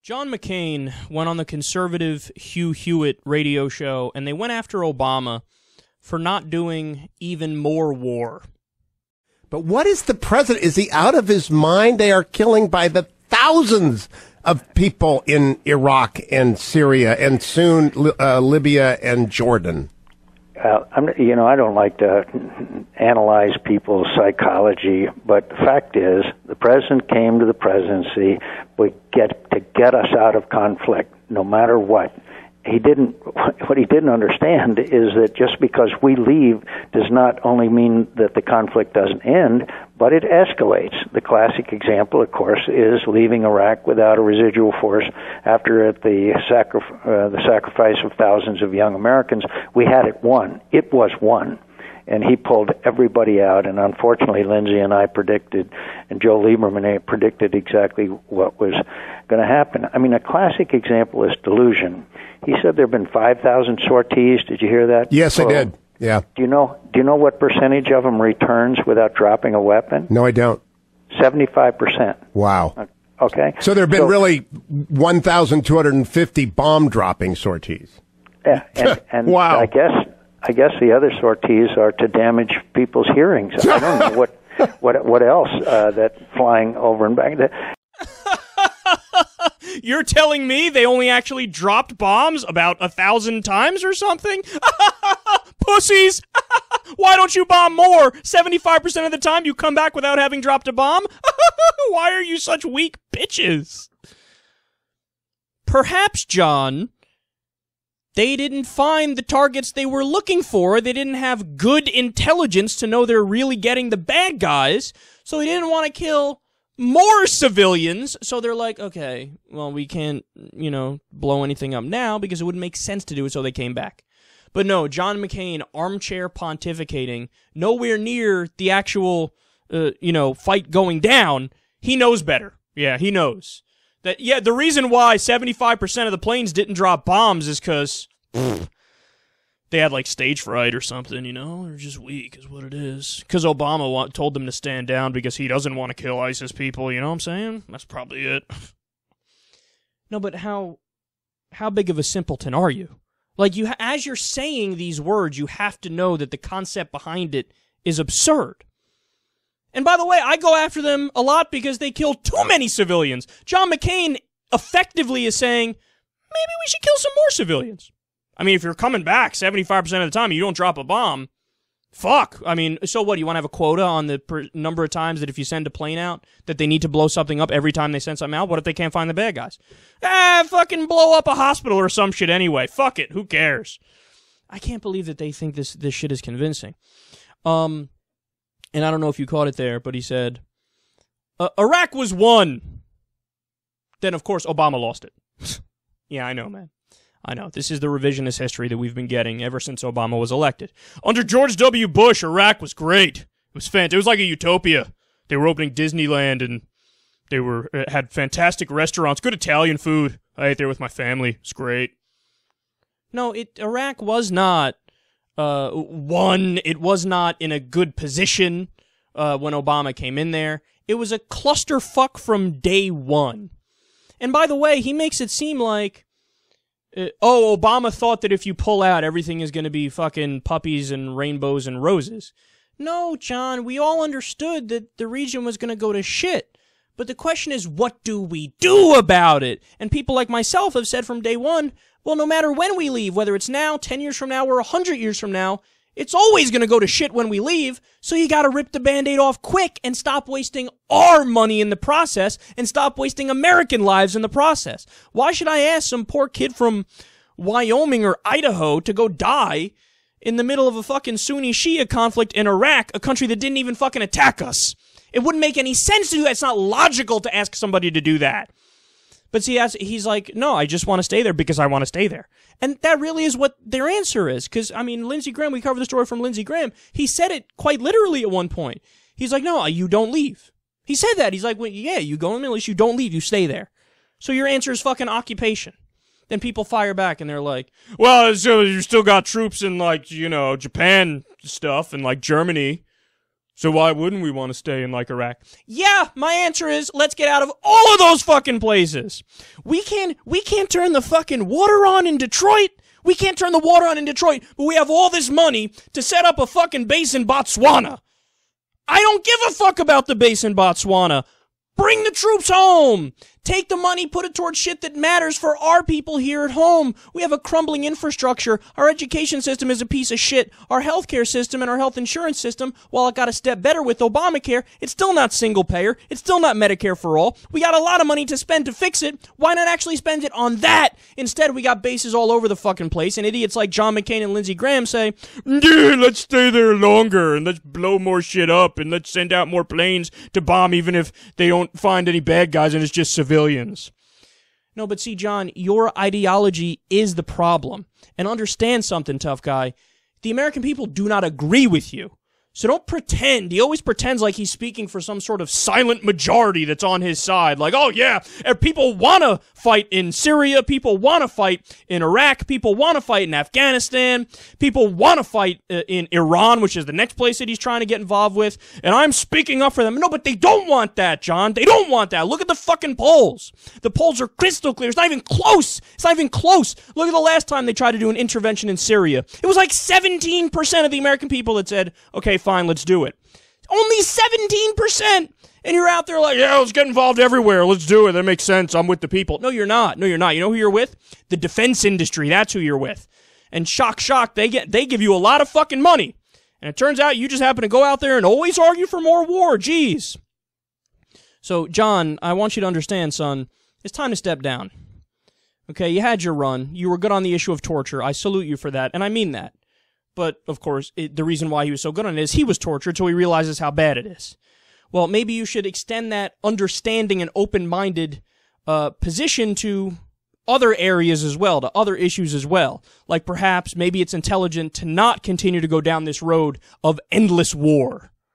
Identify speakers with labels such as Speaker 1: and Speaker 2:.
Speaker 1: John McCain went on the conservative Hugh Hewitt radio show, and they went after Obama for not doing even more war.
Speaker 2: But what is the president? Is he out of his mind? They are killing by the thousands of people in Iraq and Syria and soon Libya and Jordan.
Speaker 3: I don't like to analyze people's psychology, but the fact is, the president came to the presidency to get us out of conflict, no matter what. What he didn't understand is that just because we leave does not only mean that the conflict doesn't end, but it escalates. The classic example, of course, is leaving Iraq without a residual force after the sacrifice of thousands of young Americans. We had it won. It was won. And he pulled everybody out, and unfortunately Lindsay and I predicted, and Joe Lieberman predicted exactly what was going to happen. I mean, a classic example is delusion. He said there have been 5,000 sorties. Did you hear that?
Speaker 2: Yes, I did. Yeah.
Speaker 3: Do you know what percentage of them returns without dropping a weapon?
Speaker 2: No, I don't.
Speaker 3: 75%.
Speaker 2: Wow.
Speaker 3: Okay.
Speaker 2: So there have been really 1,250 bomb-dropping sorties.
Speaker 3: Yeah, and
Speaker 2: wow.
Speaker 3: I guess the other sorties are to damage people's hearings. I don't know what else that flying over and back.
Speaker 1: You're telling me they only actually dropped bombs about 1,000 times or something? Pussies! Why don't you bomb more? 75% of the time you come back without having dropped a bomb? Why are you such weak bitches? Perhaps, John, they didn't find the targets they were looking for. They didn't have good intelligence to know they're really getting the bad guys, so they didn't want to kill more civilians. So they're like, okay, well, we can't, blow anything up now because it wouldn't make sense to do it, so they came back. But no, John McCain, armchair pontificating, nowhere near the actual, fight going down. He knows better. Yeah, he knows. That, yeah, the reason why 75% of the planes didn't drop bombs is because they had, stage fright or something, They're just weak is what it is. Because Obama told them to stand down because he doesn't want to kill ISIS people, you know what I'm saying? That's probably it. No, but how big of a simpleton are you? As you're saying these words, you have to know that the concept behind it is absurd. And by the way, I go after them a lot because they kill too many civilians. John McCain effectively is saying, maybe we should kill some more civilians. I mean, if you're coming back 75% of the time and you don't drop a bomb, fuck. I mean, so what? You want to have a quota on the number of times that if you send a plane out, that they need to blow something up every time they send something out? What if they can't find the bad guys? Fucking blow up a hospital or some shit anyway. Fuck it. Who cares? I can't believe that they think this shit is convincing. And I don't know if you caught it there, but he said, Iraq was won. Then, of course, Obama lost it. Yeah, I know, man. I know. This is the revisionist history that we've been getting ever since Obama was elected. Under George W. Bush, Iraq was great. It was fantastic. It was like a utopia. They were opening Disneyland, and they had fantastic restaurants, good Italian food. I ate there with my family. It's great. No, Iraq was not won. It was not in a good position when Obama came in there. It was a clusterfuck from day one. And by the way, he makes it seem like, Obama thought that if you pull out, everything is going to be fucking puppies and rainbows and roses. No, John, we all understood that the region was going to go to shit. But the question is, what do we do about it? And people like myself have said from day one, well, no matter when we leave, whether it's now, 10 years from now, or 100 years from now, it's always going to go to shit when we leave, so you got to rip the Band-Aid off quick and stop wasting our money in the process and stop wasting American lives in the process. Why should I ask some poor kid from Wyoming or Idaho to go die in the middle of a fucking Sunni-Shia conflict in Iraq, a country that didn't even fucking attack us? It wouldn't make any sense to do that. It's not logical to ask somebody to do that. But see, he's like, no, I just want to stay there because I want to stay there. And that really is what their answer is. Because, I mean, Lindsey Graham, we covered the story from Lindsey Graham. He said it quite literally at one point. He's like, no, you don't leave. He said that. He's like, well, yeah, you go in the Middle East, you don't leave, you stay there. So your answer is fucking occupation. Then people fire back and they're like, well, so you still got troops in, Japan stuff and, Germany. So why wouldn't we want to stay in, like, Iraq? Yeah, my answer is, let's get out of all of those fucking places. We can't turn the fucking water on in Detroit. We can't turn the water on in Detroit, but we have all this money to set up a fucking base in Botswana. I don't give a fuck about the base in Botswana. Bring the troops home. Take the money, put it towards shit that matters for our people here at home. We have a crumbling infrastructure. Our education system is a piece of shit. Our healthcare system and our health insurance system, while it got a step better with Obamacare, it's still not single payer. It's still not Medicare for all. We got a lot of money to spend to fix it. Why not actually spend it on that? Instead, we got bases all over the fucking place, and idiots like John McCain and Lindsey Graham say, yeah, let's stay there longer, and let's blow more shit up, and let's send out more planes to bomb even if they don't find any bad guys and it's just civilians. No, but see, John, your ideology is the problem. And understand something, tough guy. The American people do not agree with you. So don't pretend. He always pretends like he's speaking for some sort of silent majority that's on his side. Like, oh yeah, people want to fight in Syria. People want to fight in Iraq. People want to fight in Afghanistan. People want to fight in Iran, which is the next place that he's trying to get involved with. And I'm speaking up for them. No, but they don't want that, John. They don't want that. Look at the fucking polls. The polls are crystal clear. It's not even close. It's not even close. Look at the last time they tried to do an intervention in Syria. It was like 17% of the American people that said, okay, fine, let's do it. Only 17%. And you're out there like, yeah, let's get involved everywhere. Let's do it. That makes sense. I'm with the people. No, you're not. No, you're not. You know who you're with? The defense industry. That's who you're with. And shock, they give you a lot of fucking money. And it turns out you just happen to go out there and always argue for more war. Jeez. So, John, I want you to understand, son, it's time to step down. Okay, you had your run. You were good on the issue of torture. I salute you for that, and I mean that. But, of course, the reason why he was so good on it is he was tortured till he realizes how bad it is. Well, maybe you should extend that understanding and open-minded position to other areas as well, to other issues as well. Like perhaps maybe it's intelligent to not continue to go down this road of endless war.